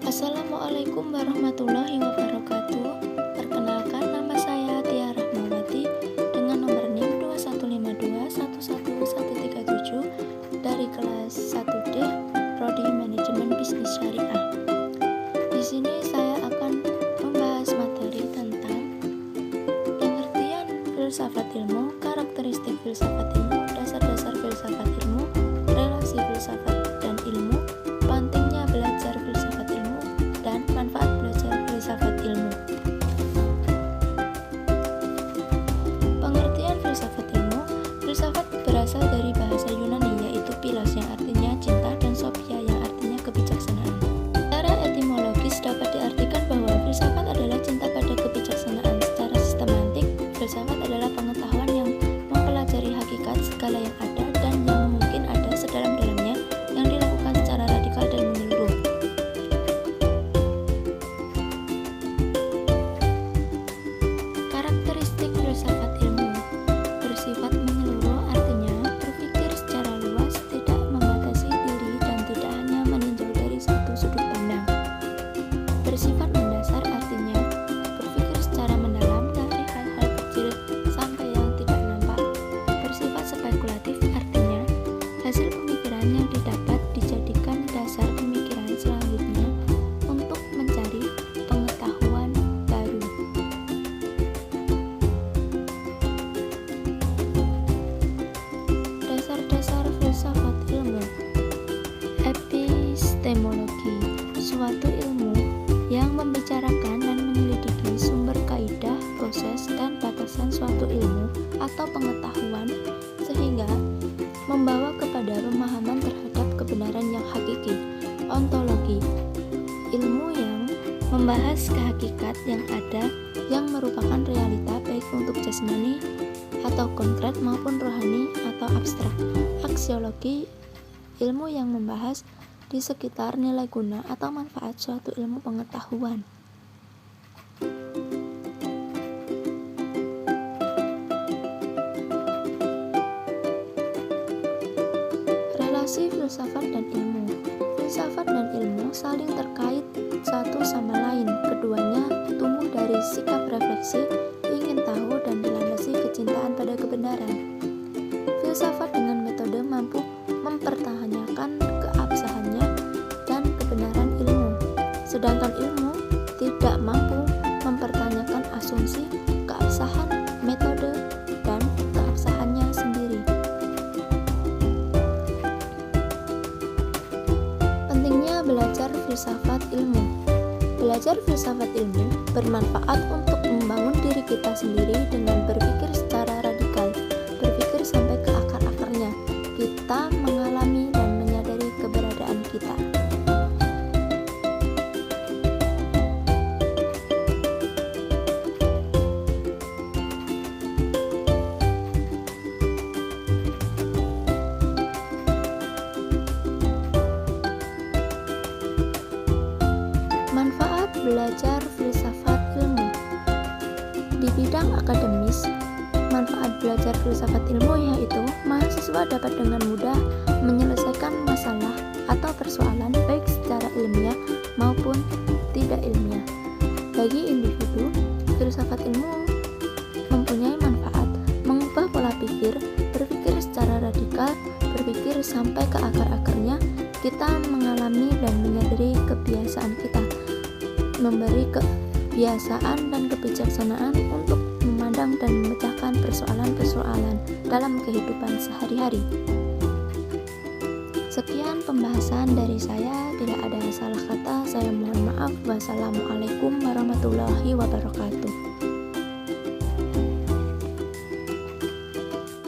Assalamualaikum warahmatullahi wabarakatuh. Perkenalkan, nama saya Tia Rahmawati dengan nomor NIM 2152111137 dari kelas 1D Prodi Manajemen Bisnis Syariah. Di sini saya akan membahas materi tentang pengertian filsafat ilmu, karakteristik filsafat ilmu, dasar-dasar filsafat ilmu, relasi filsafat dan ilmu, pentingnya belajar filsafat ilmu, dan manfaat belajar filsafat ilmu. Pengertian filsafat ilmu. Filsafat berasal dari bahasa Yunani, yaitu philos yang artinya cinta dan sophia yang artinya kebijaksanaan. Secara etimologis dapat diartikan bahwa filsafat adalah cinta pada kebijaksanaan. Secara sistematik, filsafat adalah pengetahuan yang mempelajari hakikat segala yang ada dan yang mungkin ada sedalam-dalamnya, yang dilakukan secara radikal dan menyeluruh. Karakteristik filsafat ilmu. Bersifat menyeluruh, artinya berpikir secara luas, tidak membatasi diri dan tidak hanya meninjau dari satu sudut pandang. Bersifat mendasar, artinya berpikir secara mendalam dari hal-hal kecil sampai yang tidak nampak. Bersifat spekulatif, artinya hasil pemikiran yang didapat dijadikan dasar pemikiran selanjutnya untuk mencari pengetahuan baru. Dasar-dasar filsafat ilmu. Epistemologi, suatu ilmu yang membicarakan dan menyelidiki sumber kaidah, proses, dan batasan suatu ilmu atau pengetahuan sehingga membawa kepada pemahaman terhadap kebenaran yang hakiki. Ontologi, ilmu yang membahas kehakikat yang ada yang merupakan realita baik untuk jasmani atau konkret maupun rohani atau abstrak. Aksiologi, ilmu yang membahas di sekitar nilai guna atau manfaat suatu ilmu pengetahuan. Relasi filsafat dan ilmu. Filsafat dan ilmu saling terkait satu sama lain. Keduanya tumbuh dari sikap refleksi, ingin tahu, dan dilandasi kecintaan pada kebenaran. Filsafat dengan metode mampu mempertahankan keabsahannya dan kebenaran ilmu, sedangkan ilmu tidak mampu mempertanyakan asumsi, keabsahan, metode, dan keabsahannya sendiri. Pentingnya belajar filsafat ilmu. Belajar filsafat ilmu bermanfaat untuk membangun diri kita sendiri dengan berpikir secara radikal, berpikir sampai ke akar-akarnya. Kita mengalami dan menyadari keberadaan kita. Manfaat belajar filsafat ilmu. Di bidang akademis, manfaat belajar filsafat ilmu yaitu mahasiswa dapat dengan mudah menyelesaikan masalah atau persoalan baik secara ilmiah maupun tidak ilmiah. Bagi individu, filsafat ilmu mempunyai manfaat mengubah pola pikir, berpikir secara radikal, berpikir sampai ke akar-akarnya. Kita mengalami dan menyadari kebiasaan kita, memberi kebiasaan dan kebijaksanaan untuk memandang dan memecahkan persoalan-persoalan dalam kehidupan sehari-hari. Sekian pembahasan dari saya, tidak ada salah kata, saya mohon maaf. Wassalamualaikum warahmatullahi wabarakatuh.